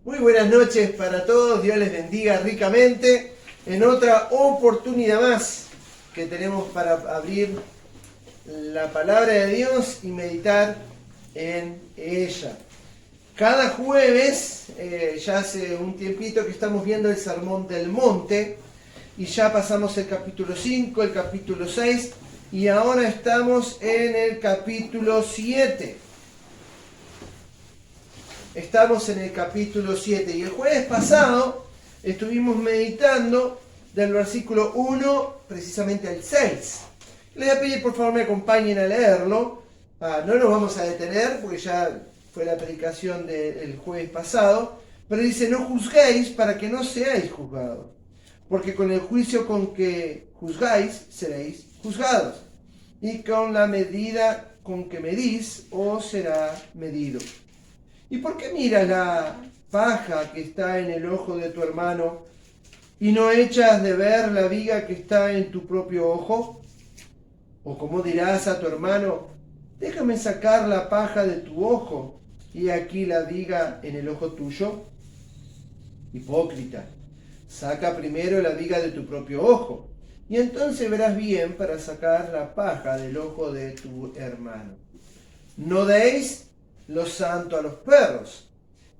Muy buenas noches para todos, Dios les bendiga ricamente en otra oportunidad más que tenemos para abrir la palabra de Dios y meditar en ella. Cada jueves, ya hace un tiempito que estamos viendo el Sermón del Monte y ya pasamos el capítulo 5, el capítulo 6 y ahora estamos en el capítulo 7. Estamos en el capítulo 7 y el jueves pasado estuvimos meditando del versículo 1 precisamente al 6. Les voy a pedir por favor me acompañen a leerlo. No nos vamos a detener porque ya fue la predicación del jueves pasado, pero dice: no juzguéis para que no seáis juzgados, porque con el juicio con que juzgáis seréis juzgados, y con la medida con que medís os será medido. ¿Y por qué miras la paja que está en el ojo de tu hermano y no echas de ver la viga que está en tu propio ojo? ¿O cómo dirás a tu hermano: déjame sacar la paja de tu ojo y aquí la viga en el ojo tuyo? Hipócrita, saca primero la viga de tu propio ojo y entonces verás bien para sacar la paja del ojo de tu hermano. No deis lo santo a los perros,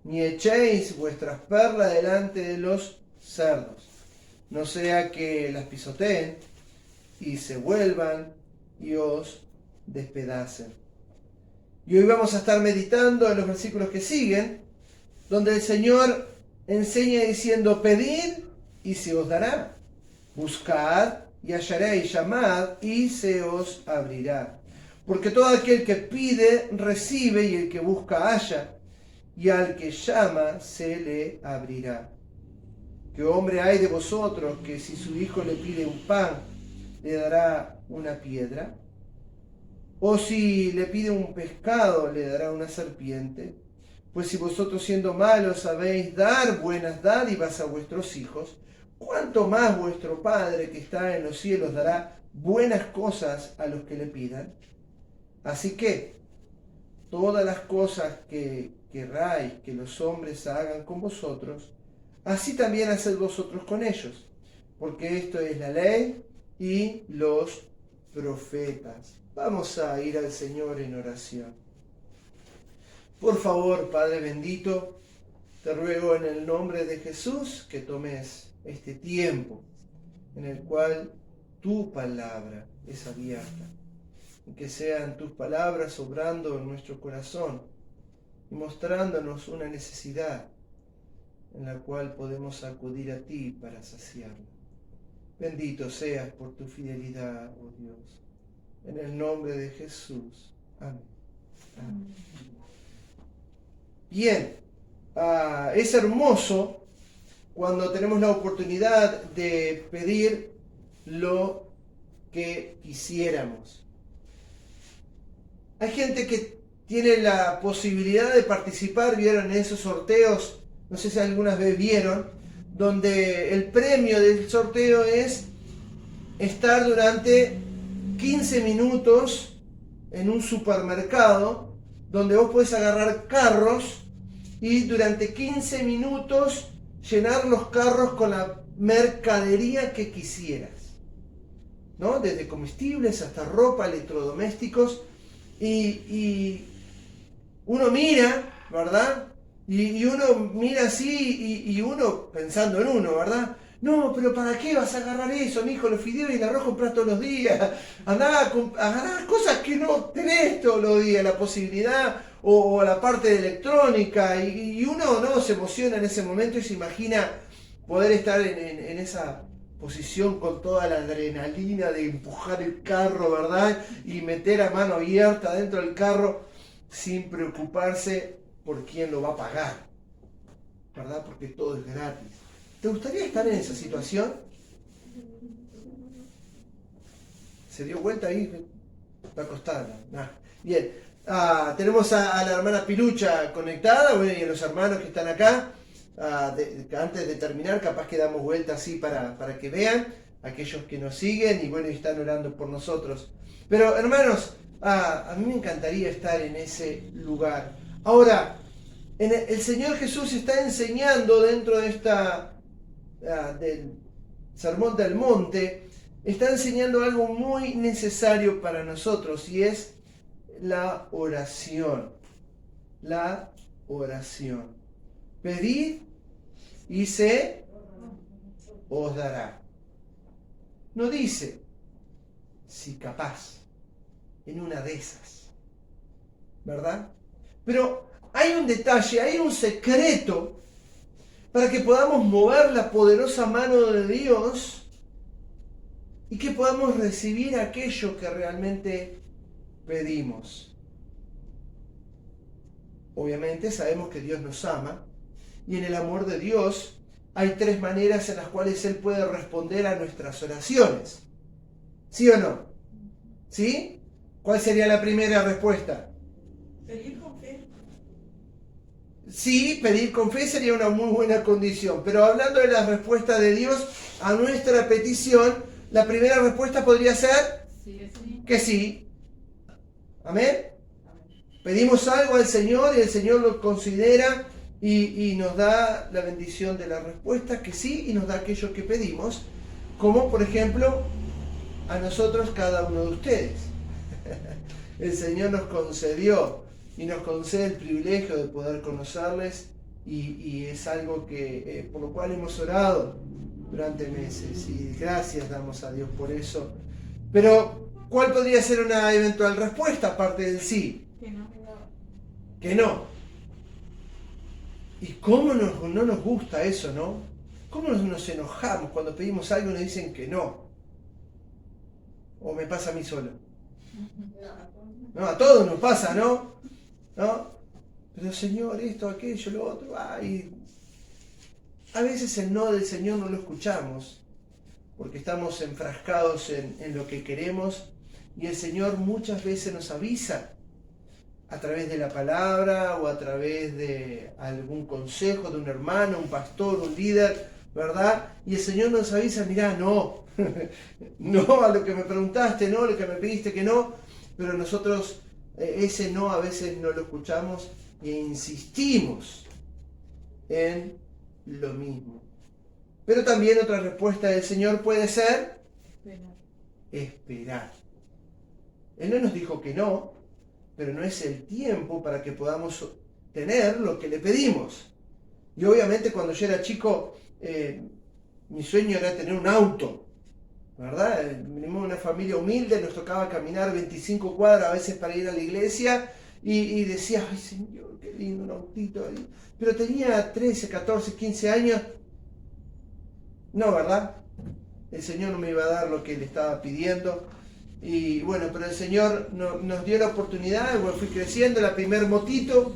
ni echéis vuestras perlas delante de los cerdos, no sea que las pisoteen y se vuelvan y os despedacen. Y hoy vamos a estar meditando en los versículos que siguen, donde el Señor enseña diciendo: pedid y se os dará, buscad y hallaréis, llamad y se os abrirá. Porque todo aquel que pide, recibe, y el que busca, halla, y al que llama, se le abrirá. ¿Qué hombre hay de vosotros que si su hijo le pide un pan, le dará una piedra? ¿O si le pide un pescado, le dará una serpiente? Pues si vosotros siendo malos sabéis dar buenas dádivas a vuestros hijos, ¿cuánto más vuestro Padre que está en los cielos dará buenas cosas a los que le pidan? Así que todas las cosas que querráis que los hombres hagan con vosotros, así también haced vosotros con ellos, porque esto es la ley y los profetas. Vamos a ir al Señor en oración. Por favor, Padre bendito, te ruego en el nombre de Jesús que tomes este tiempo en el cual tu palabra es abierta, y que sean tus palabras obrando en nuestro corazón y mostrándonos una necesidad en la cual podemos acudir a ti para saciarla. Bendito seas por tu fidelidad, oh Dios. En el nombre de Jesús. Amén. Amén. Bien, es hermoso cuando tenemos la oportunidad de pedir lo que quisiéramos. Hay gente que tiene la posibilidad de participar, vieron esos sorteos, no sé si algunas veces vieron, donde el premio del sorteo es estar durante 15 minutos en un supermercado donde vos podés agarrar carros y durante 15 minutos llenar los carros con la mercadería que quisieras, ¿no? Desde comestibles hasta ropa, electrodomésticos. Y uno mira, ¿verdad? Y uno mira así y uno pensando en uno, ¿verdad? No, pero ¿para qué vas a agarrar eso, mijo? Los fideos y el arroz comprás todos los días. Andá a agarrar cosas que no tenés todos los días, la posibilidad o la parte de electrónica. Y uno no se emociona en ese momento y se imagina poder estar en esa posición con toda la adrenalina de empujar el carro, ¿verdad? Y meter a mano abierta dentro del carro sin preocuparse por quién lo va a pagar, ¿verdad? Porque todo es gratis. ¿Te gustaría estar en esa situación? ¿Se dio cuenta ahí? Va a costar. Bien. Tenemos a la hermana Pilucha conectada, bueno, y a los hermanos que están acá. Antes de terminar, capaz que damos vuelta así para que vean aquellos que nos siguen y bueno, y están orando por nosotros. Pero hermanos, a mí me encantaría estar en ese lugar. Ahora, El Señor Jesús está enseñando dentro de del Sermón del Monte, está enseñando algo muy necesario para nosotros y es la oración. La oración. Pedid y se os dará. No dice si capaz, en una de esas, ¿verdad? Pero hay un detalle, hay un secreto para que podamos mover la poderosa mano de Dios y que podamos recibir aquello que realmente pedimos. Obviamente sabemos que Dios nos ama y en el amor de Dios hay 3 maneras en las cuales Él puede responder a nuestras oraciones. ¿Sí o no? ¿Sí? ¿Cuál sería la primera respuesta? Pedir con fe. Sí, pedir con fe sería una muy buena condición, pero hablando de la respuesta de Dios a nuestra petición, la primera respuesta podría ser que sí. ¿Amén? Pedimos algo al Señor y el Señor lo considera y nos da la bendición de la respuesta, que sí, y nos da aquello que pedimos, como por ejemplo a nosotros cada uno de ustedes. El Señor nos concedió y nos concede el privilegio de poder conocerles y es algo que por lo cual hemos orado durante meses y gracias damos a Dios por eso. Pero ¿cuál podría ser una eventual respuesta aparte del sí? Que no. ¿Y cómo no nos gusta eso, no? ¿Cómo nos enojamos cuando pedimos algo y nos dicen que no? ¿O me pasa a mí solo? No, a todos nos pasa, ¿no? Pero Señor, esto, aquello, lo otro. Y a veces el no del Señor no lo escuchamos porque estamos enfrascados en lo que queremos y el Señor muchas veces nos avisa a través de la palabra o a través de algún consejo de un hermano, un pastor, un líder, ¿verdad? Y el Señor nos avisa, mirá, no, no a lo que me preguntaste, no a lo que me pediste que no, pero nosotros ese no a veces no lo escuchamos e insistimos en lo mismo. Pero también otra respuesta del Señor puede ser esperar. Él no nos dijo que no, pero no es el tiempo para que podamos tener lo que le pedimos. Y obviamente cuando yo era chico, mi sueño era tener un auto, ¿verdad? Venimos de una familia humilde, nos tocaba caminar 25 cuadras a veces para ir a la iglesia y decía, ay Señor, qué lindo un autito. Pero tenía 13, 14, 15 años. No, ¿verdad? El Señor no me iba a dar lo que le estaba pidiendo. Y bueno, pero el Señor nos dio la oportunidad, bueno, fui creciendo, la primer motito,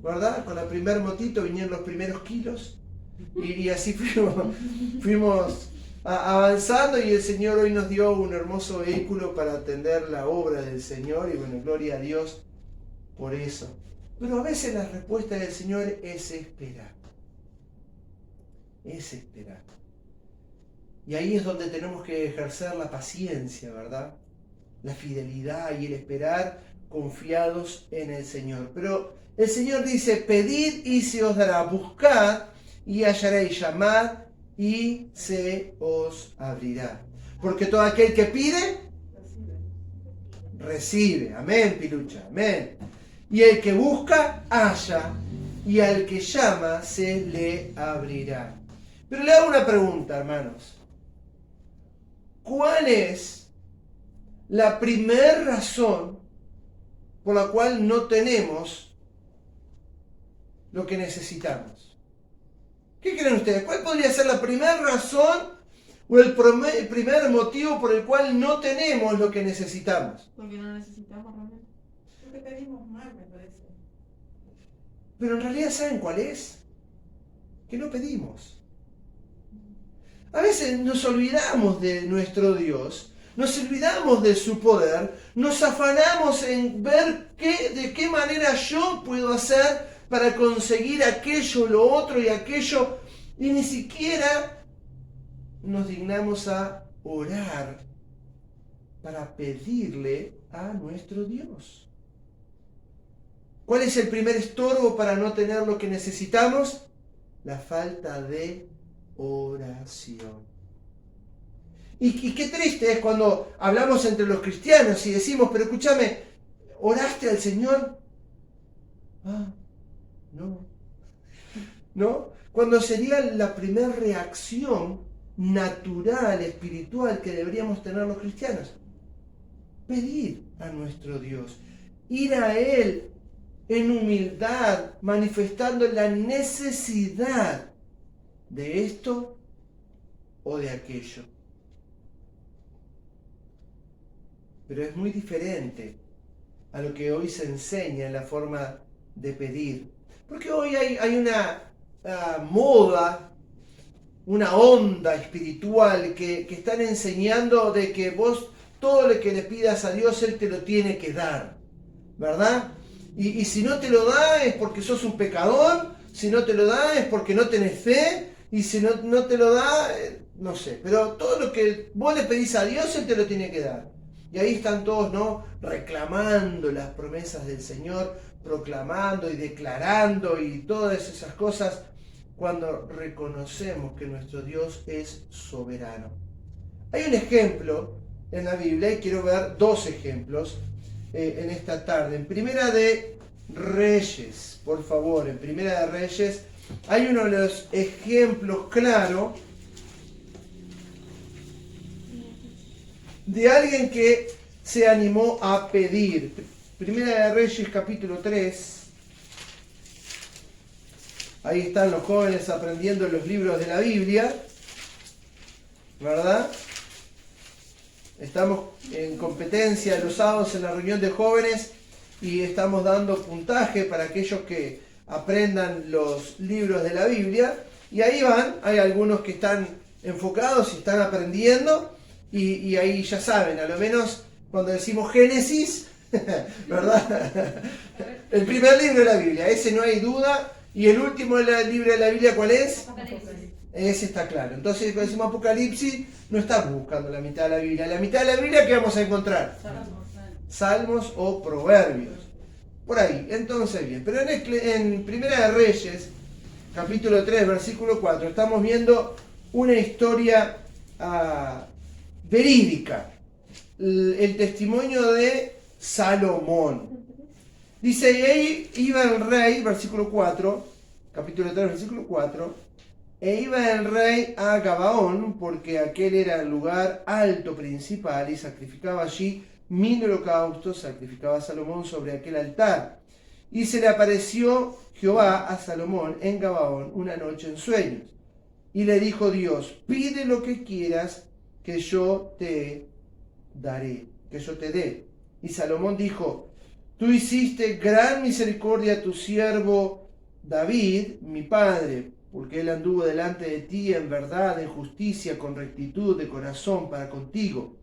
¿verdad? Con la primer motito vinieron los primeros kilos y así fuimos avanzando y el Señor hoy nos dio un hermoso vehículo para atender la obra del Señor y bueno, gloria a Dios por eso. Pero a veces la respuesta del Señor es esperar. Es esperar. Y ahí es donde tenemos que ejercer la paciencia, ¿verdad? La fidelidad y el esperar confiados en el Señor. Pero el Señor dice, pedid y se os dará, buscad y hallaréis, llamad y se os abrirá. Porque todo aquel que pide, recibe. Amén, Pilucha, amén. Y el que busca, halla. Y al que llama, se le abrirá. Pero le hago una pregunta, hermanos. ¿Cuál es la primera razón por la cual no tenemos lo que necesitamos? ¿Qué creen ustedes? ¿Cuál podría ser la primera razón o el primer motivo por el cual no tenemos lo que necesitamos? Porque no necesitamos realmente. Porque pedimos mal, me parece. Pero en realidad, ¿saben cuál es? Que no pedimos. A veces nos olvidamos de nuestro Dios, nos olvidamos de su poder, nos afanamos en ver de qué manera yo puedo hacer para conseguir aquello, lo otro y aquello, y ni siquiera nos dignamos a orar para pedirle a nuestro Dios. ¿Cuál es el primer estorbo para no tener lo que necesitamos? La falta de oración. Y qué triste es cuando hablamos entre los cristianos y decimos, pero escúchame, ¿oraste al Señor? Ah, no. ¿No? Cuando sería la primera reacción natural, espiritual que deberíamos tener los cristianos. Pedir a nuestro Dios, ir a Él en humildad, manifestando la necesidad de esto o de aquello. Pero es muy diferente a lo que hoy se enseña en la forma de pedir. Porque hoy hay una moda, una onda espiritual que están enseñando de que vos todo lo que le pidas a Dios, Él te lo tiene que dar, ¿verdad? Y si no te lo da es porque sos un pecador, si no te lo da es porque no tenés fe, y si no te lo da, no sé, pero todo lo que vos le pedís a Dios, Él te lo tiene que dar. Y ahí están todos, ¿no?, reclamando las promesas del Señor, proclamando y declarando y todas esas cosas, cuando reconocemos que nuestro Dios es soberano. Hay un ejemplo en la Biblia, y quiero ver dos ejemplos en esta tarde. En Primera de Reyes, por favor, en Primera de Reyes, hay uno de los ejemplos claros de alguien que se animó a pedir. Primera de Reyes, capítulo 3. Ahí están los jóvenes aprendiendo los libros de la Biblia, ¿verdad? Estamos en competencia los sábados en la reunión de jóvenes y estamos dando puntaje para aquellos que aprendan los libros de la Biblia. Y ahí van, hay algunos que están enfocados y están aprendiendo. Y ahí ya saben, a lo menos cuando decimos Génesis, ¿verdad? El primer libro de la Biblia, ese no hay duda. Y el último libro de la Biblia, ¿cuál es? Ese está claro. Entonces, cuando decimos Apocalipsis, no estamos buscando la mitad de la Biblia. La mitad de la Biblia, ¿qué vamos a encontrar? Salmos o Proverbios. Por ahí. Entonces, bien. Pero en Primera de Reyes, capítulo 3, versículo 4, estamos viendo una historia verídica. El testimonio de Salomón. Dice, y ahí iba el rey, versículo 4, capítulo 3, versículo 4, e iba el rey a Gabaón, porque aquel era el lugar alto principal, y sacrificaba allí 1000 holocaustos, sacrificaba a Salomón sobre aquel altar. Y se le apareció Jehová a Salomón en Gabaón una noche en sueños. Y le dijo Dios, pide lo que quieras, que yo te daré, que yo te dé. Y Salomón dijo, tú hiciste gran misericordia a tu siervo David, mi padre, porque él anduvo delante de ti en verdad, en justicia, con rectitud de corazón para contigo.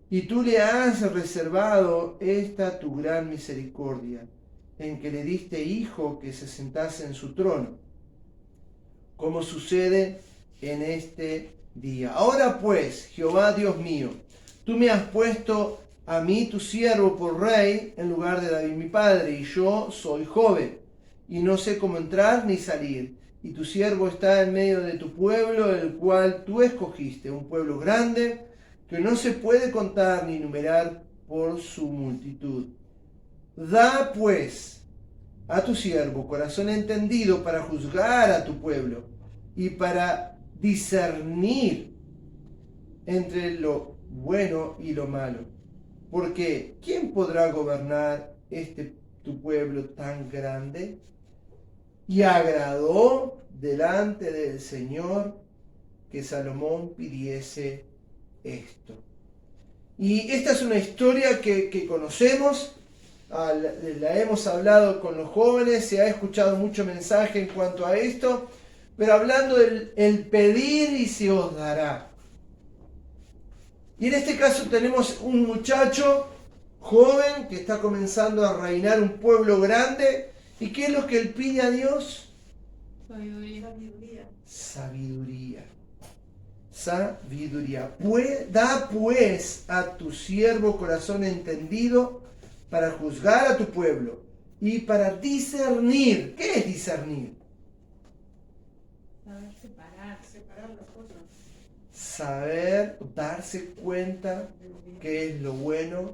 Y tú le has reservado esta tu gran misericordia, en que le diste hijo que se sentase en su trono, como sucede en este día. Ahora pues, Jehová Dios mío, tú me has puesto a mí, tu siervo, por rey, en lugar de David mi padre, y yo soy joven, y no sé cómo entrar ni salir. Y tu siervo está en medio de tu pueblo, el cual tú escogiste, un pueblo grande, que no se puede contar ni numerar por su multitud. Da, pues, a tu siervo corazón entendido para juzgar a tu pueblo, y para discernir entre lo bueno y lo malo. Porque, ¿quién podrá gobernar tu pueblo tan grande? Y agradó delante del Señor que Salomón pidiese esto. Y esta es una historia que conocemos, la hemos hablado con los jóvenes, se ha escuchado mucho mensaje en cuanto a esto, pero hablando del el pedir y se os dará. Y en este caso tenemos un muchacho joven que está comenzando a reinar un pueblo grande. ¿Y qué es lo que él pide a Dios? Sabiduría. Sabiduría. Da pues a tu siervo corazón entendido para juzgar a tu pueblo y para discernir. ¿Qué es discernir? Saber separar. Separar las cosas. Saber darse cuenta qué es lo bueno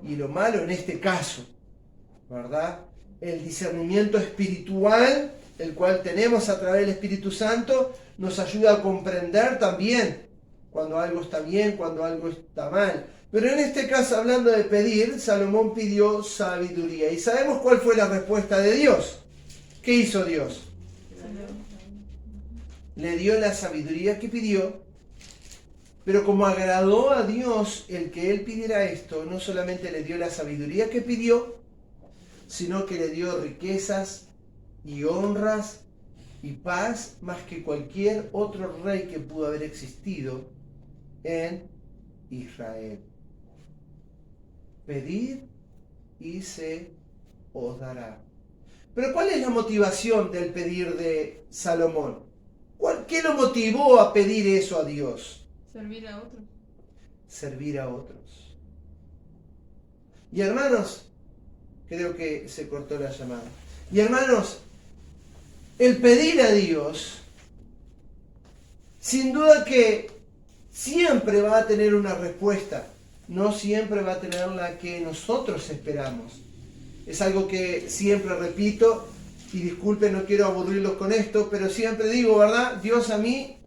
y lo malo en este caso, ¿verdad? El discernimiento espiritual, el cual tenemos a través del Espíritu Santo, nos ayuda a comprender también cuando algo está bien, cuando algo está mal. Pero en este caso, hablando de pedir, Salomón pidió sabiduría. ¿Y sabemos cuál fue la respuesta de Dios? ¿Qué hizo Dios? Le dio la sabiduría que pidió. Pero como agradó a Dios el que él pidiera esto, no solamente le dio la sabiduría que pidió, sino que le dio riquezas y honras y paz más que cualquier otro rey que pudo haber existido en Israel. Pedid y se os dará. Pero ¿cuál es la motivación del pedir de Salomón? ¿Qué lo motivó a pedir eso a Dios? Servir a otros. Servir a otros. Y hermanos, creo que se cortó la llamada. Y hermanos, el pedir a Dios, sin duda que siempre va a tener una respuesta. No siempre va a tener la que nosotros esperamos. Es algo que siempre repito, y disculpen, no quiero aburrirlos con esto, pero siempre digo, ¿verdad? Dios a mí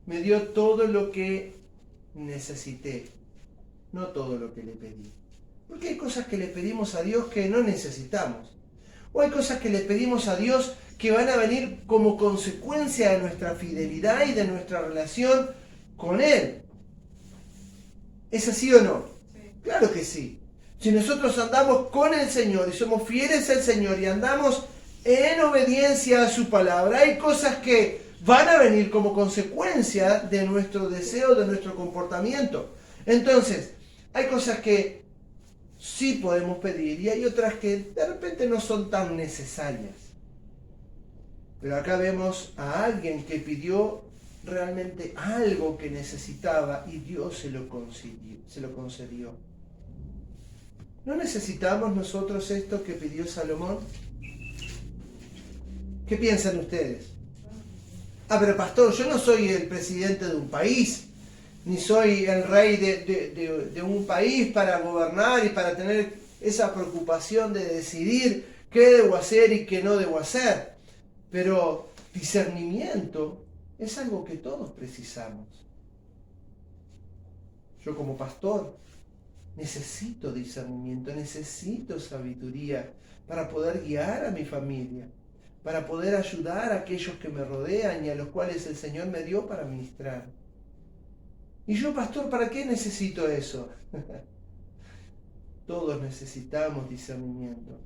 me dio todo lo que necesité, no todo lo que le pedí. Porque hay cosas que le pedimos a Dios que no necesitamos. O hay cosas que le pedimos a Dios que van a venir como consecuencia de nuestra fidelidad y de nuestra relación con Él. ¿Es así o no? Sí. Claro que sí. Si nosotros andamos con el Señor y somos fieles al Señor y andamos en obediencia a su palabra, hay cosas que van a venir como consecuencia de nuestro deseo, de nuestro comportamiento. Entonces, hay cosas que sí podemos pedir y hay otras que de repente no son tan necesarias. Pero acá vemos a alguien que pidió realmente algo que necesitaba y Dios se lo concedió. ¿No necesitamos nosotros esto que pidió Salomón? ¿Qué piensan ustedes? Pero pastor, yo no soy el presidente de un país, ni soy el rey de un país para gobernar y para tener esa preocupación de decidir qué debo hacer y qué no debo hacer. Pero discernimiento es algo que todos precisamos. Yo como pastor necesito discernimiento, necesito sabiduría para poder guiar a mi familia, para poder ayudar a aquellos que me rodean y a los cuales el Señor me dio para ministrar. Y yo, pastor, ¿para qué necesito eso? Todos necesitamos discernimiento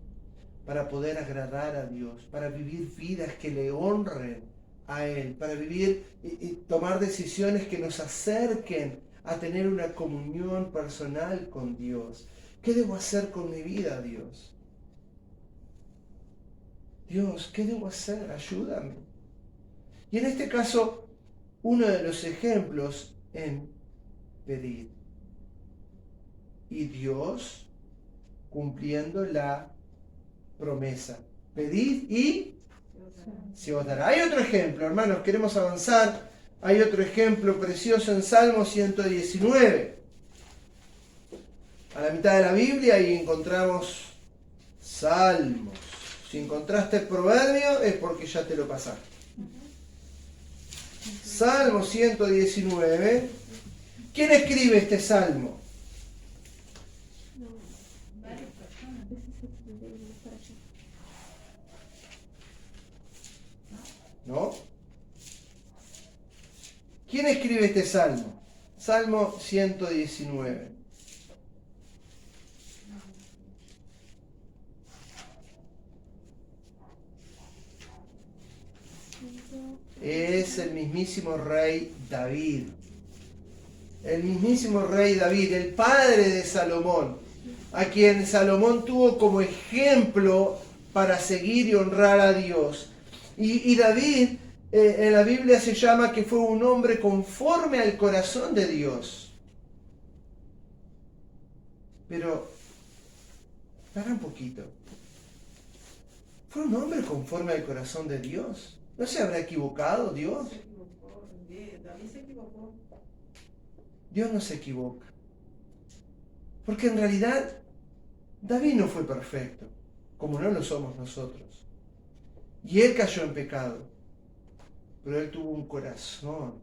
para poder agradar a Dios, para vivir vidas que le honren a Él, para vivir y tomar decisiones que nos acerquen a tener una comunión personal con Dios. ¿Qué debo hacer con mi vida, Dios? Dios, ¿qué debo hacer? Ayúdame. Y en este caso, uno de los ejemplos en pedir. Y Dios cumpliendo la promesa. Pedid y se os dará. Hay otro ejemplo, hermanos, queremos avanzar. Hay otro ejemplo precioso en Salmo 119. A la mitad de la Biblia y encontramos Salmos. Si encontraste el proverbio es porque ya te lo pasaste. Salmo 119. ¿Quién escribe este salmo? ¿No? ¿Quién escribe este salmo? Salmo 119. Es el mismísimo rey David. El mismísimo rey David, el padre de Salomón, a quien Salomón tuvo como ejemplo para seguir y honrar a Dios. Y David en la Biblia se llama que fue un hombre conforme al corazón de Dios. Pero, para un poquito. Fue un hombre conforme al corazón de Dios. ¿No se habrá equivocado Dios? Se equivocó. David se equivocó. Dios no se equivoca. Porque en realidad David no fue perfecto, como no lo somos nosotros. Y él cayó en pecado. Pero él tuvo un corazón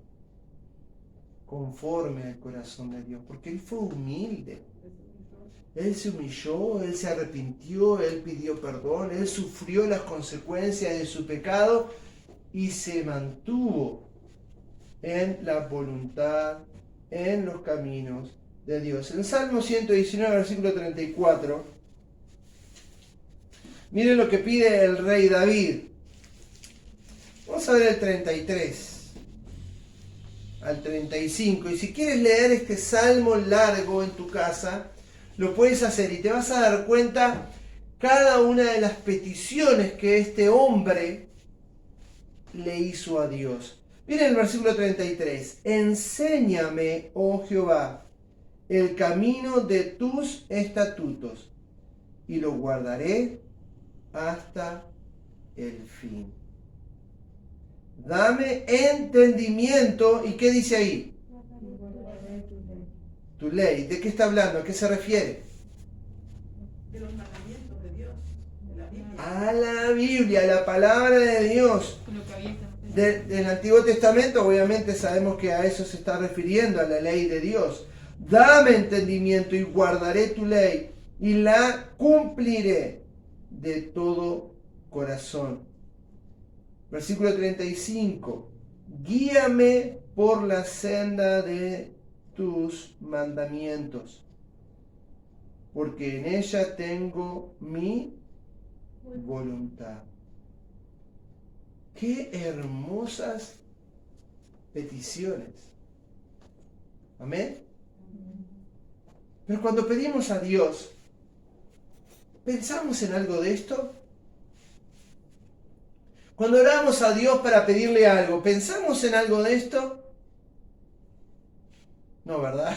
conforme al corazón de Dios, porque él fue humilde. Él se humilló, él se arrepintió, él pidió perdón, él sufrió las consecuencias de su pecado y se mantuvo en la voluntad, en los caminos de Dios. En Salmo 119, versículo 34, miren lo que pide el rey David. Vamos a ver el 33 al 35. Y si quieres leer este salmo largo en tu casa, lo puedes hacer y te vas a dar cuenta cada una de las peticiones que este hombre le hizo a Dios. Miren el versículo 33. Enséñame, oh Jehová, el camino de tus estatutos, y lo guardaré hasta el fin. Dame entendimiento. ¿Y qué dice ahí? Tu ley. ¿De qué está hablando? ¿A qué se refiere? De los mandamientos de Dios, de la Biblia. A la Biblia, a la palabra de Dios. Del Antiguo Testamento, obviamente sabemos que a eso se está refiriendo, a la ley de Dios. Dame entendimiento y guardaré tu ley y la cumpliré de todo corazón. Versículo 35. Guíame por la senda de tus mandamientos, porque en ella tengo mi voluntad. Qué hermosas peticiones. Amén. Pero cuando pedimos a Dios, ¿pensamos en algo de esto? Cuando oramos a Dios para pedirle algo, ¿pensamos en algo de esto? No, ¿verdad?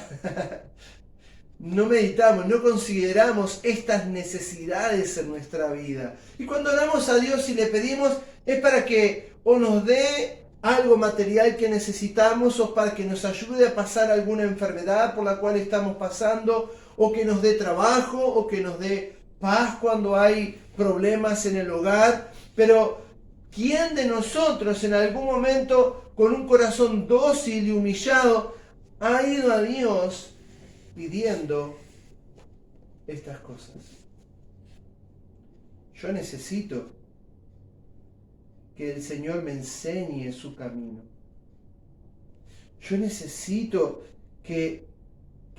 No meditamos, no consideramos estas necesidades en nuestra vida. Y cuando oramos a Dios y le pedimos, es para que o nos dé algo material que necesitamos, o para que nos ayude a pasar alguna enfermedad por la cual estamos pasando, o que nos dé trabajo, o que nos dé paz cuando hay problemas en el hogar. Pero ¿quién de nosotros en algún momento, con un corazón dócil y humillado, ha ido a Dios pidiendo estas cosas? Yo necesito que el Señor me enseñe su camino. Yo necesito que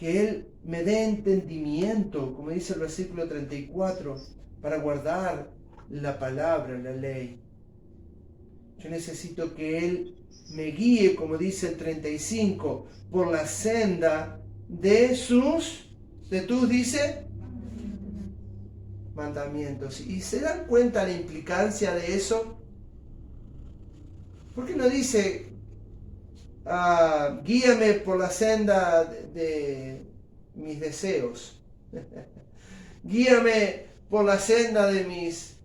Él me dé entendimiento, como dice el versículo 34, para guardar la palabra, la ley. Yo necesito que Él me guíe, como dice el 35, por la senda de tus, dice, mandamientos. ¿Y se dan cuenta la implicancia de eso? ¿Por qué no dice, guíame por la senda de mis deseos? Guíame por la senda de mis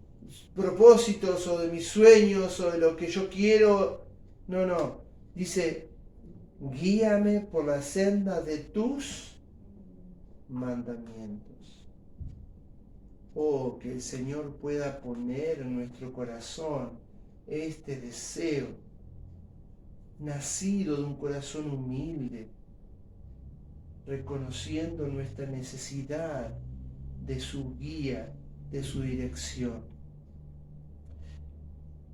propósitos o de mis sueños o de lo que yo quiero. No. Dice, guíame por la senda de tus mandamientos. Oh, que el Señor pueda poner en nuestro corazón este deseo, nacido de un corazón humilde, reconociendo nuestra necesidad de su guía, de su dirección.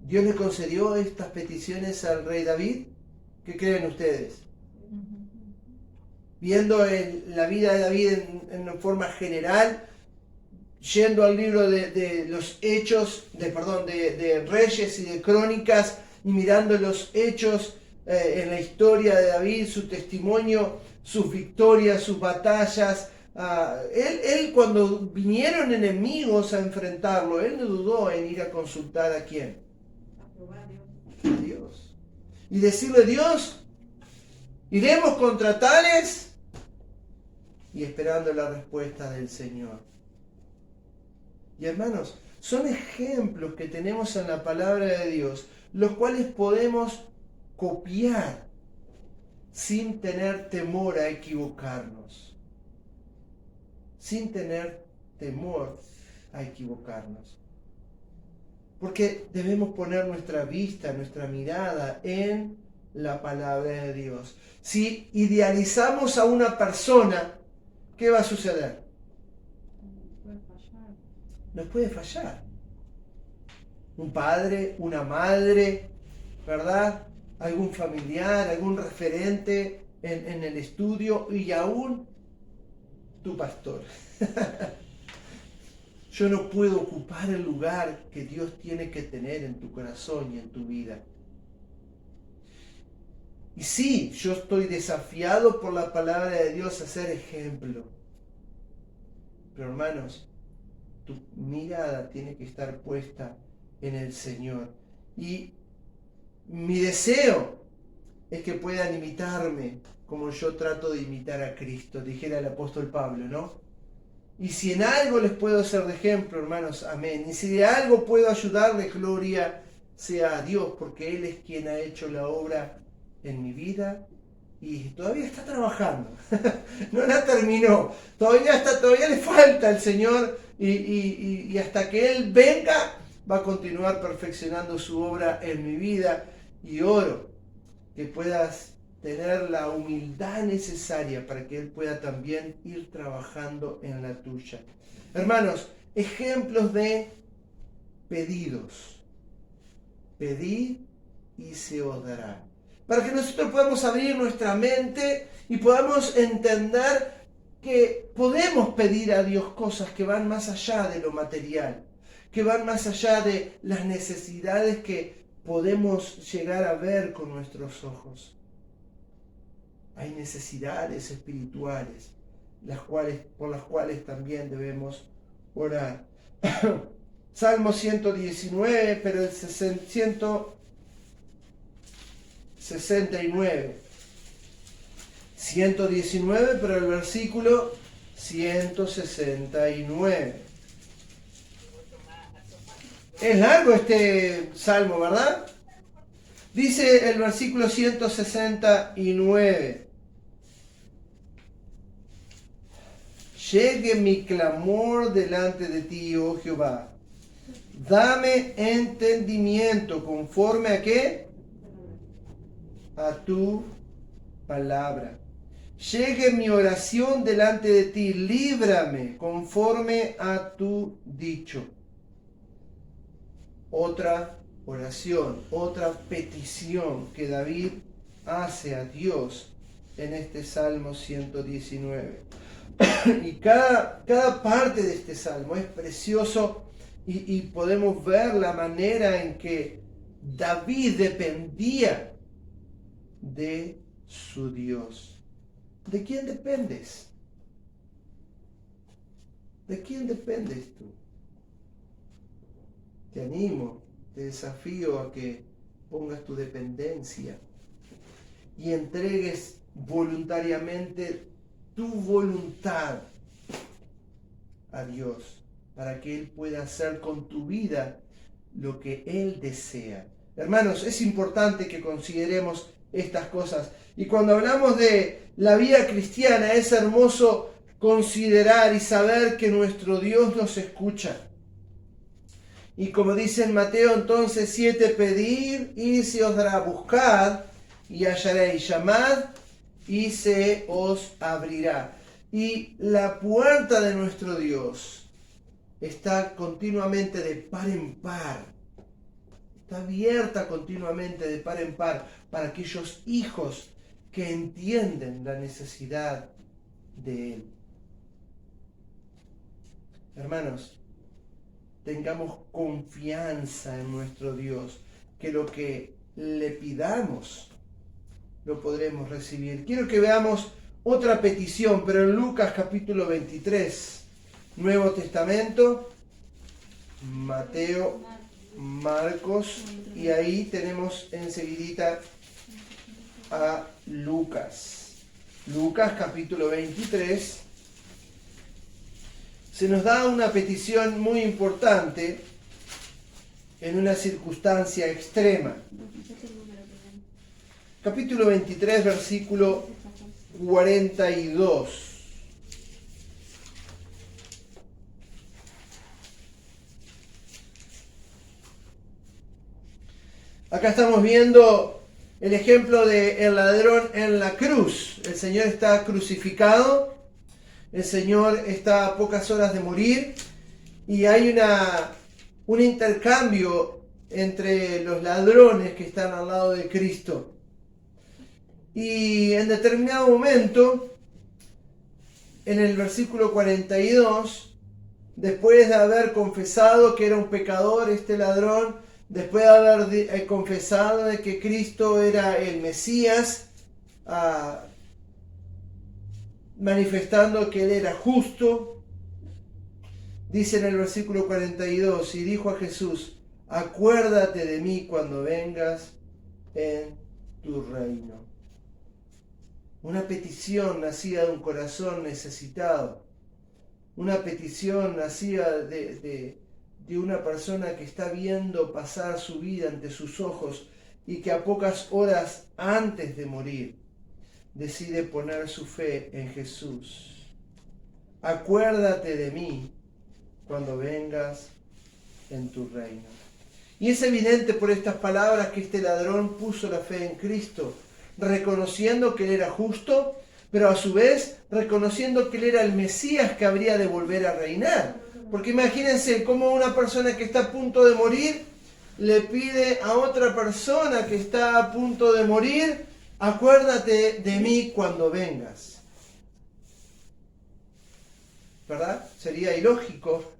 ¿Dios le concedió estas peticiones al rey David? ¿Qué creen ustedes? Viendo la vida de David en forma general, yendo al libro de los hechos, de Reyes y de Crónicas, y mirando los hechos en la historia de David, su testimonio, sus victorias, sus batallas. Él cuando vinieron enemigos a enfrentarlo, él no dudó en ir a consultar ¿a quién? A Dios. Y decirle, Dios, iremos contra tales, y esperando la respuesta del Señor. Y hermanos, Son ejemplos que tenemos en la palabra de Dios, los cuales podemos copiar sin tener temor a equivocarnos. Sin tener temor a equivocarnos. Porque debemos poner nuestra vista, nuestra mirada en la palabra de Dios. Si idealizamos a una persona, ¿qué va a suceder? Puede fallar. Nos puede fallar. Un padre, una madre, ¿verdad? Algún familiar, algún referente en el estudio y aún tu pastor. Yo no puedo ocupar el lugar que Dios tiene que tener en tu corazón y en tu vida. Y sí, yo estoy desafiado por la palabra de Dios a ser ejemplo. Pero hermanos, tu mirada tiene que estar puesta en el Señor. Y mi deseo es que puedan imitarme como yo trato de imitar a Cristo, dijera el apóstol Pablo, ¿no? Y si en algo les puedo ser de ejemplo, hermanos, amén. Y si de algo puedo ayudarles, gloria sea a Dios, porque Él es quien ha hecho la obra en mi vida y todavía está trabajando. No la terminó. Todavía le falta al Señor y hasta que Él venga va a continuar perfeccionando su obra en mi vida. Y oro que puedas tener la humildad necesaria para que Él pueda también ir trabajando en la tuya. Hermanos, ejemplos de pedidos. Pedid y se os dará. Para que nosotros podamos abrir nuestra mente y podamos entender que podemos pedir a Dios cosas que van más allá de lo material, que van más allá de las necesidades que podemos llegar a ver con nuestros ojos. Hay necesidades espirituales, por las cuales también debemos orar. Salmo 119, pero el 169. 119, pero el versículo 169. Es largo este salmo, ¿verdad? Dice el versículo 169. Llegue mi clamor delante de ti, oh Jehová. Dame entendimiento conforme a ¿qué? A tu palabra. Llegue mi oración delante de ti, líbrame conforme a tu dicho. Otra oración, otra petición que David hace a Dios en este Salmo 119. Y cada parte de este Salmo es precioso y podemos ver la manera en que David dependía de su Dios. ¿De quién dependes? ¿De quién dependes tú? Te animo, te desafío a que pongas tu dependencia y entregues voluntariamente tu voluntad a Dios para que Él pueda hacer con tu vida lo que Él desea. Hermanos, es importante que consideremos estas cosas. Y cuando hablamos de la vida cristiana, es hermoso considerar y saber que nuestro Dios nos escucha. Y como dice en Mateo entonces 7, pedid y se os dará, buscad y hallaréis, llamad y se os abrirá. Y la puerta de nuestro Dios está continuamente de par en par. Está abierta continuamente de par en par para aquellos hijos que entienden la necesidad de Él. Hermanos, tengamos confianza en nuestro Dios, que lo que le pidamos lo podremos recibir. Quiero que veamos otra petición, pero en Lucas capítulo 23, Nuevo Testamento, Mateo, Marcos, y ahí tenemos enseguidita a Lucas. Lucas capítulo 23. se nos da una petición muy importante en una circunstancia extrema. Capítulo 23, versículo 42. Acá estamos viendo el ejemplo del ladrón en la cruz. El Señor está crucificado, el Señor está a pocas horas de morir y hay un intercambio entre los ladrones que están al lado de Cristo. Y en determinado momento, en el versículo 42, después de haber confesado que era un pecador este ladrón, después de haber confesado de que Cristo era el Mesías, manifestando que Él era justo, dice en el versículo 42, y dijo a Jesús, acuérdate de mí cuando vengas en tu reino. Una petición nacida de un corazón necesitado, una petición nacida de una persona que está viendo pasar su vida ante sus ojos y que a pocas horas antes de morir decide poner su fe en Jesús. Acuérdate de mí cuando vengas en tu reino. Y es evidente por estas palabras que este ladrón puso la fe en Cristo, reconociendo que Él era justo, pero a su vez reconociendo que Él era el Mesías que habría de volver a reinar. Porque imagínense cómo una persona que está a punto de morir le pide a otra persona que está a punto de morir, acuérdate de mí cuando vengas. ¿Verdad? Sería ilógico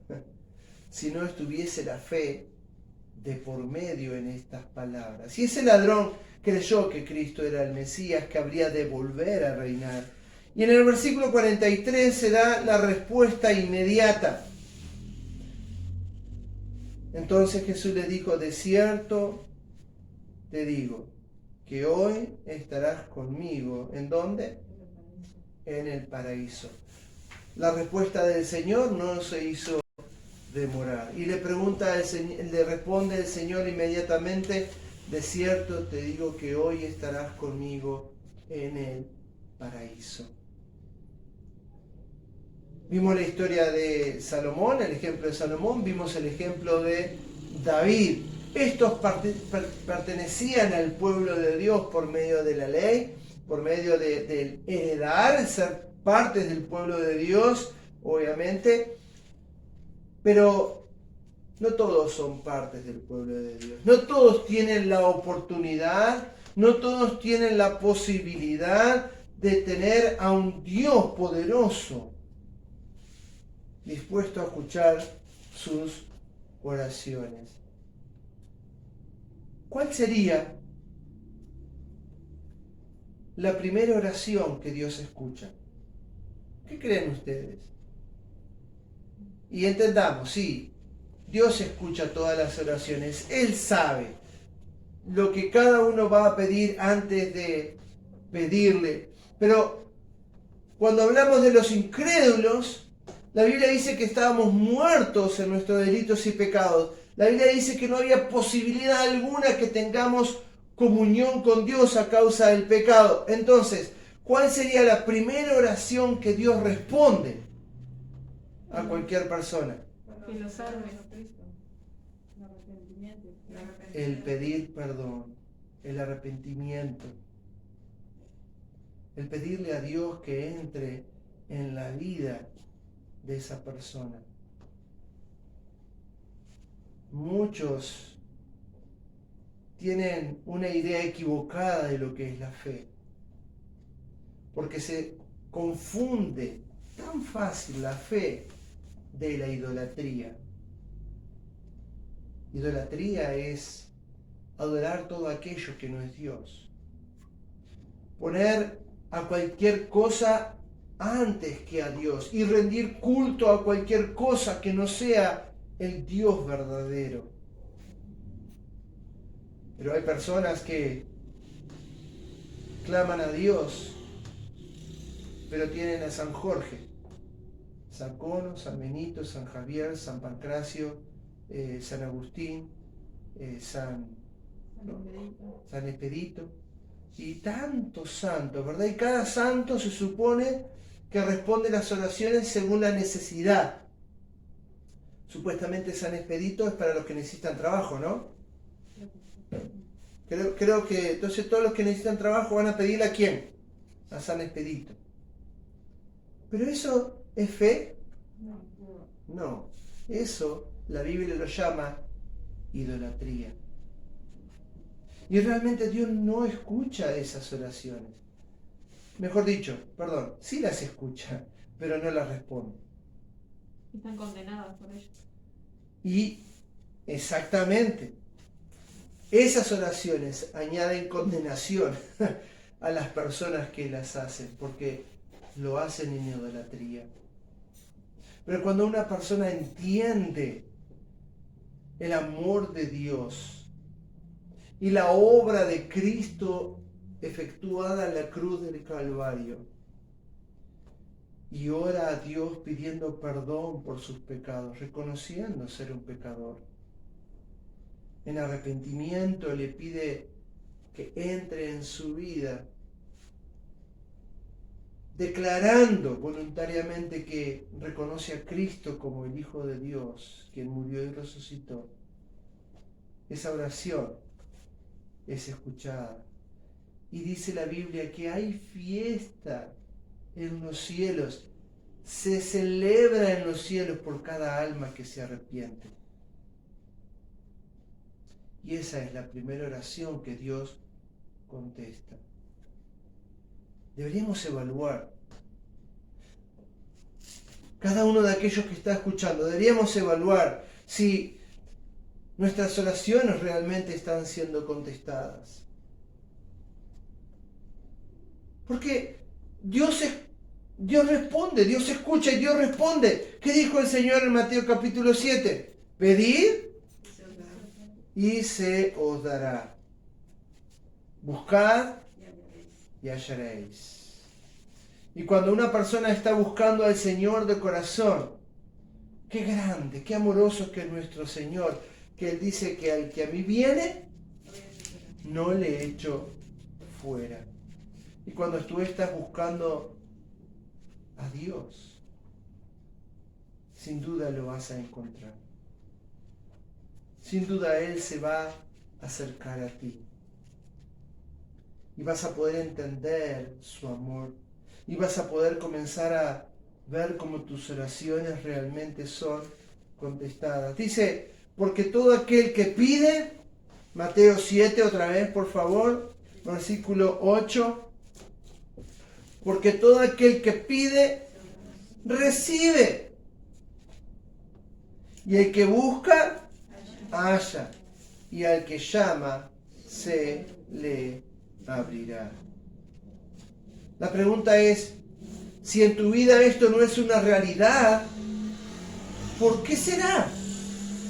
si no estuviese la fe de por medio en estas palabras. Y ese ladrón creyó que Cristo era el Mesías que habría de volver a reinar. Y en el versículo 43 se da la respuesta inmediata. Entonces Jesús le dijo, de cierto te digo, que hoy estarás conmigo. ¿En dónde? En el paraíso. La respuesta del Señor no se hizo demorar. Y le responde el Señor inmediatamente, de cierto te digo que hoy estarás conmigo en el paraíso. Vimos la historia de Salomón, el ejemplo de Salomón, vimos el ejemplo de David. Estos pertenecían al pueblo de Dios por medio de la ley, por medio del heredar, ser partes del pueblo de Dios, obviamente, pero no todos son partes del pueblo de Dios. No todos tienen la oportunidad, no todos tienen la posibilidad de tener a un Dios poderoso dispuesto a escuchar sus oraciones. ¿Cuál sería la primera oración que Dios escucha? ¿Qué creen ustedes? Y entendamos, sí, Dios escucha todas las oraciones. Él sabe lo que cada uno va a pedir antes de pedirle. Pero cuando hablamos de los incrédulos, la Biblia dice que estábamos muertos en nuestros delitos y pecados. La Biblia dice que no había posibilidad alguna que tengamos comunión con Dios a causa del pecado. Entonces, ¿cuál sería la primera oración que Dios responde a cualquier persona? Que lo salve. El pedir perdón, el arrepentimiento, el pedirle a Dios que entre en la vida de esa persona. Muchos tienen una idea equivocada de lo que es la fe, porque se confunde tan fácil la fe de la idolatría. Idolatría es adorar todo aquello que no es Dios. Poner a cualquier cosa antes que a Dios y rendir culto a cualquier cosa que no sea el Dios verdadero. Pero hay personas que claman a Dios, pero tienen a San Jorge, San Cono, San Benito, San Javier, San Pancracio, San Agustín, San Expedito y tantos santos, ¿verdad? Y cada santo se supone que responde las oraciones según la necesidad. Supuestamente San Expedito es para los que necesitan trabajo, ¿no? Creo que entonces todos los que necesitan trabajo van a pedirle ¿a quién? A San Expedito. ¿Pero eso es fe? No. Eso la Biblia lo llama idolatría. Y realmente Dios no escucha esas oraciones. Mejor dicho, perdón, sí las escucha, pero no las responde. Están condenadas por ello. Y exactamente, esas oraciones añaden condenación a las personas que las hacen, porque lo hacen en idolatría. Pero cuando una persona entiende el amor de Dios y la obra de Cristo efectuada en la cruz del Calvario, y ora a Dios pidiendo perdón por sus pecados, reconociendo ser un pecador, en arrepentimiento le pide que entre en su vida, declarando voluntariamente que reconoce a Cristo como el Hijo de Dios, quien murió y resucitó. Esa oración es escuchada. Y dice la Biblia que hay fiesta en los cielos, se celebra en los cielos por cada alma que se arrepiente. Y esa es la primera oración que Dios contesta. Deberíamos evaluar, cada uno de aquellos que está escuchando, deberíamos evaluar si nuestras oraciones realmente están siendo contestadas. Porque Dios responde, Dios escucha y Dios responde. ¿Qué dijo el Señor en Mateo capítulo 7? Pedid y se os dará. Buscad y hallaréis. Y cuando una persona está buscando al Señor de corazón, qué grande, qué amoroso que es nuestro Señor, que Él dice que al que a mí viene, no le echo fuera. Y cuando tú estás buscando a Dios, sin duda lo vas a encontrar. Sin duda Él se va a acercar a ti. Y vas a poder entender su amor. Y vas a poder comenzar a ver cómo tus oraciones realmente son contestadas. Dice, porque todo aquel que pide, Mateo 7 otra vez, por favor, versículo 8. Porque todo aquel que pide, recibe. Y el que busca, halla. Y al que llama, se le abrirá. La pregunta es, si en tu vida esto no es una realidad, ¿por qué será?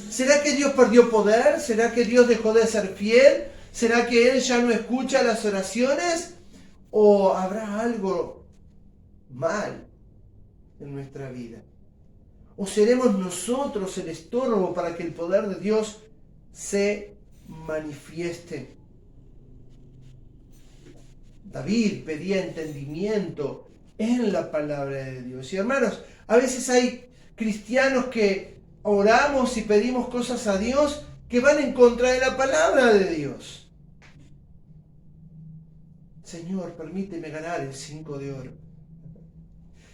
¿Será que Dios perdió poder? ¿Será que Dios dejó de ser fiel? ¿Será que Él ya no escucha las oraciones? ¿O habrá algo mal en nuestra vida? ¿O seremos nosotros el estorbo para que el poder de Dios se manifieste? David pedía entendimiento en la palabra de Dios. Y hermanos, a veces hay cristianos que oramos y pedimos cosas a Dios que van en contra de la palabra de Dios. Señor, permíteme ganar el 5 de oro.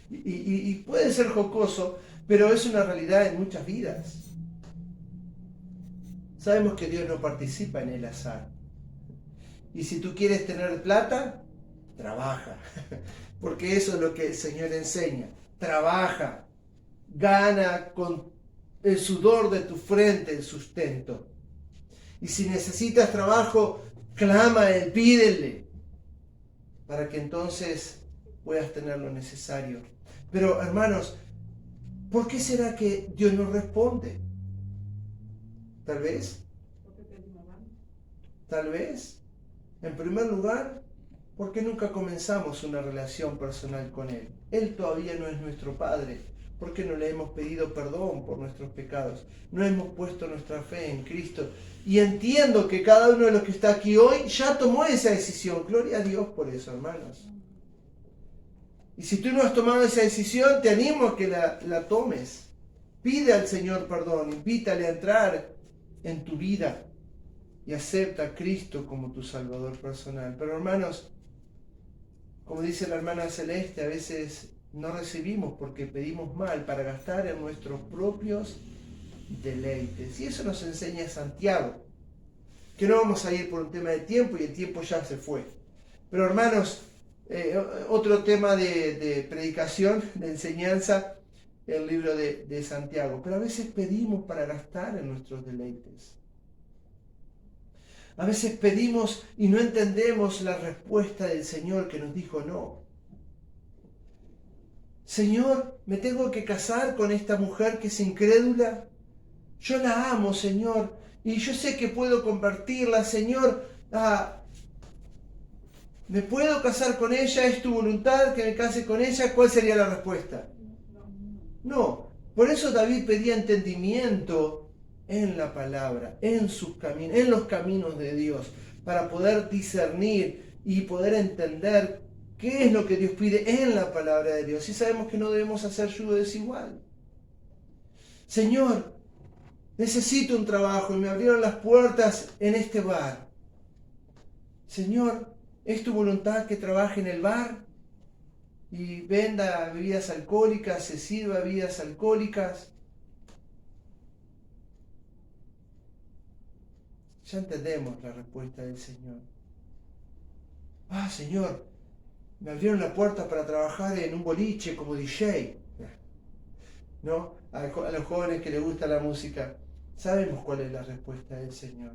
Y puede ser jocoso, pero es una realidad en muchas vidas. Sabemos que Dios no participa en el azar. Y si tú quieres tener plata, trabaja. Porque eso es lo que el Señor enseña. Trabaja. Gana con el sudor de tu frente el sustento. Y si necesitas trabajo, clama a Él, pídele, para que entonces puedas tener lo necesario. Pero hermanos, ¿por qué será que Dios no responde? Tal vez, en primer lugar, porque nunca comenzamos una relación personal con Él. Él todavía no es nuestro Padre. ¿Por qué no le hemos pedido perdón por nuestros pecados? No hemos puesto nuestra fe en Cristo. Y entiendo que cada uno de los que está aquí hoy ya tomó esa decisión. Gloria a Dios por eso, hermanos. Y si tú no has tomado esa decisión, te animo a que la tomes. Pide al Señor perdón, invítale a entrar en tu vida y acepta a Cristo como tu Salvador personal. Pero hermanos, como dice la hermana Celeste, a veces no recibimos porque pedimos mal para gastar en nuestros propios deleites. Y eso nos enseña Santiago, que no vamos a ir por un tema de tiempo y el tiempo ya se fue. Pero hermanos, otro tema de predicación, de enseñanza, el libro de Santiago. Pero a veces pedimos para gastar en nuestros deleites. A veces pedimos y no entendemos la respuesta del Señor que nos dijo no. Señor, ¿me tengo que casar con esta mujer que es incrédula? Yo la amo, Señor, y yo sé que puedo convertirla, Señor. ¿Me puedo casar con ella? ¿Es tu voluntad que me case con ella? ¿Cuál sería la respuesta? No. Por eso David pedía entendimiento en la palabra, en sus caminos, en los caminos de Dios, para poder discernir y poder entender qué es lo que Dios pide en la palabra de Dios. Y sabemos que no debemos hacer yugo desigual. Señor, necesito un trabajo y me abrieron las puertas en este bar. Señor, ¿es tu voluntad que trabaje en el bar y venda bebidas alcohólicas, se sirva bebidas alcohólicas? Ya entendemos la respuesta del Señor. Señor, me abrieron la puerta para trabajar en un boliche como DJ. ¿No? A los jóvenes que les gusta la música, sabemos cuál es la respuesta del Señor.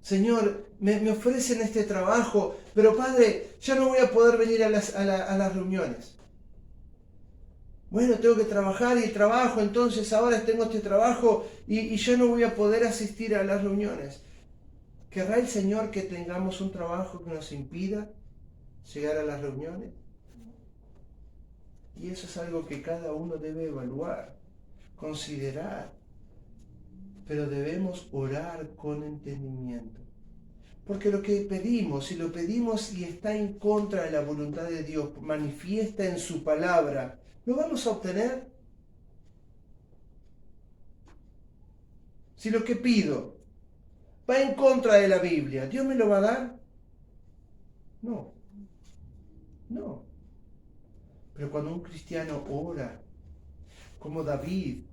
Señor, me ofrecen este trabajo, pero Padre, ya no voy a poder venir a las reuniones. Bueno, tengo que trabajar y trabajo, entonces ahora tengo este trabajo y ya no voy a poder asistir a las reuniones. ¿Querrá el Señor que tengamos un trabajo que nos impida llegar a las reuniones? Y eso es algo que cada uno debe evaluar, considerar. Pero debemos orar con entendimiento. Porque lo que pedimos, si lo pedimos y está en contra de la voluntad de Dios, manifiesta en su palabra, ¿lo vamos a obtener? Si lo que pido va en contra de la Biblia, ¿Dios me lo va a dar? No. No. Pero cuando un cristiano ora, como David,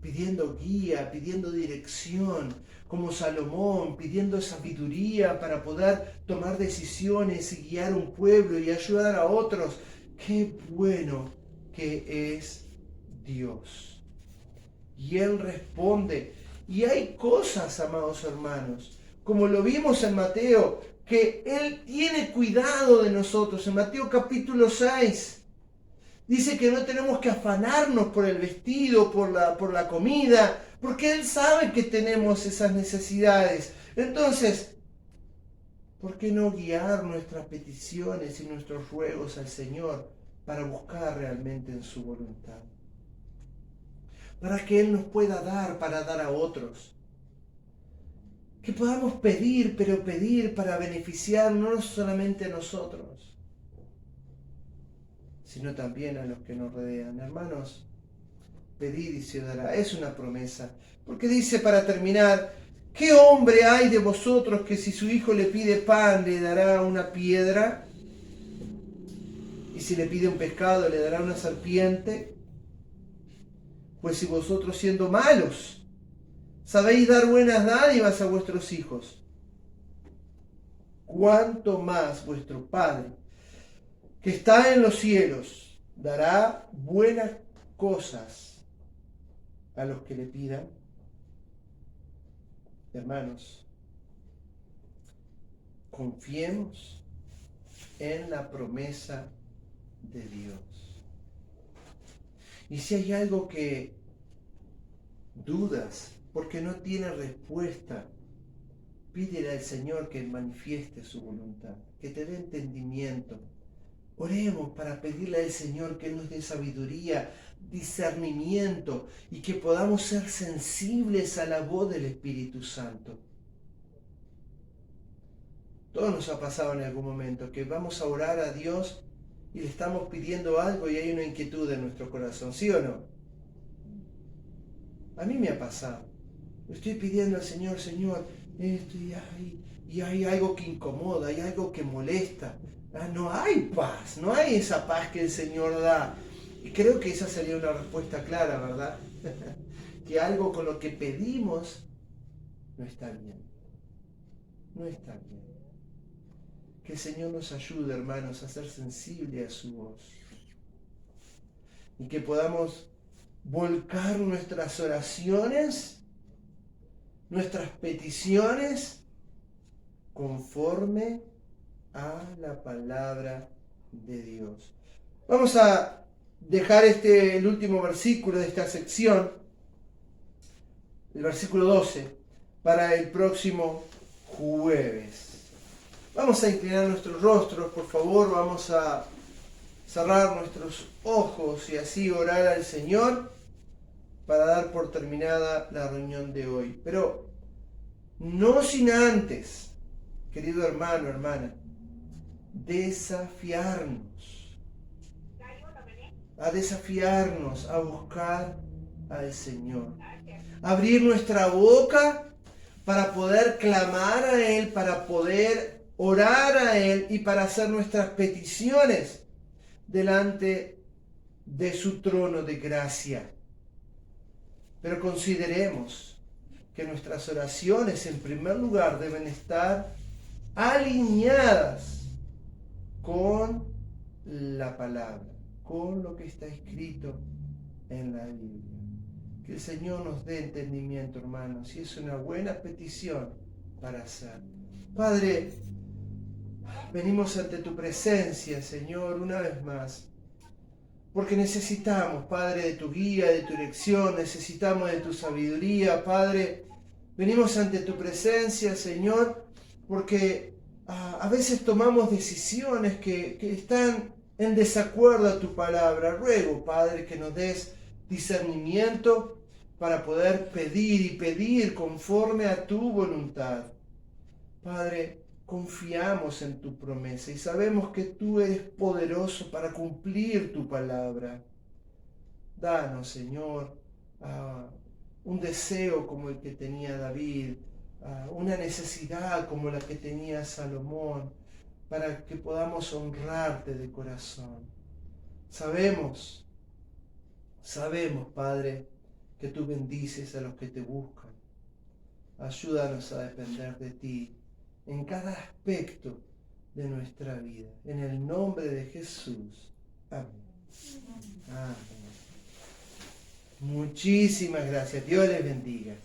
pidiendo guía, pidiendo dirección, como Salomón, pidiendo sabiduría para poder tomar decisiones y guiar un pueblo y ayudar a otros, qué bueno que es Dios. Y Él responde. Y hay cosas, amados hermanos, como lo vimos en Mateo, que Él tiene cuidado de nosotros. En Mateo capítulo 6, dice que no tenemos que afanarnos por el vestido, por la comida, porque Él sabe que tenemos esas necesidades. Entonces, ¿por qué no guiar nuestras peticiones y nuestros ruegos al Señor para buscar realmente en su voluntad? Para que Él nos pueda dar para dar a otros. Que podamos pedir, pero pedir para beneficiar no solamente a nosotros, sino también a los que nos rodean. Hermanos, pedid y se os dará. Es una promesa. Porque dice, para terminar, ¿qué hombre hay de vosotros que si su hijo le pide pan le dará una piedra? ¿Y si le pide un pescado le dará una serpiente? Pues si vosotros siendo malos sabéis dar buenas dádivas a vuestros hijos, ¿cuánto más vuestro Padre, que está en los cielos, dará buenas cosas a los que le pidan? Hermanos, confiemos en la promesa de Dios. Y si hay algo que dudas, porque no tiene respuesta, pídele al Señor que manifieste su voluntad, que te dé entendimiento Oremos para pedirle al Señor que Él nos dé sabiduría, discernimiento y que podamos ser sensibles a la voz del Espíritu Santo. Todo nos ha pasado en algún momento, que vamos a orar a Dios y le estamos pidiendo algo y hay una inquietud en nuestro corazón, ¿sí o no? A mí me ha pasado. Le estoy pidiendo al Señor, Señor, esto y hay algo que incomoda, hay algo que molesta. No hay paz, no hay esa paz que el Señor da. Y creo que esa sería una respuesta clara, ¿verdad? Que algo con lo que pedimos no está bien. No está bien. Que el Señor nos ayude, hermanos, a ser sensibles a su voz. Y que podamos volcar nuestras oraciones, nuestras peticiones, conforme a la palabra de Dios. Vamos a dejar el último versículo de esta sección, el versículo 12, para el próximo jueves. Vamos a inclinar nuestros rostros, por favor, vamos a cerrar nuestros ojos y así orar al Señor para dar por terminada la reunión de hoy. Pero no sin antes, querido hermano, hermana, desafiarnos a buscar al Señor. Abrir nuestra boca para poder clamar a Él, para poder orar a Él y para hacer nuestras peticiones delante de su trono de gracia. Pero consideremos que nuestras oraciones en primer lugar deben estar alineadas con la palabra, con lo que está escrito en la Biblia. Que el Señor nos dé entendimiento, hermanos, y es una buena petición para hacer. Padre, venimos ante tu presencia, Señor, una vez más, porque necesitamos, Padre, de tu guía, de tu dirección, necesitamos de tu sabiduría, Padre. Venimos ante tu presencia, Señor, porque a veces tomamos decisiones que están en desacuerdo a tu palabra. Ruego, Padre, que nos des discernimiento para poder pedir y pedir conforme a tu voluntad. Padre, confiamos en tu promesa y sabemos que tú eres poderoso para cumplir tu palabra. Danos, Señor, un deseo como el que tenía David, una necesidad como la que tenía Salomón, para que podamos honrarte de corazón. Sabemos, Padre, que tú bendices a los que te buscan. Ayúdanos a depender de ti en cada aspecto de nuestra vida. En el nombre de Jesús. Amén. Amén. Muchísimas gracias. Dios les bendiga.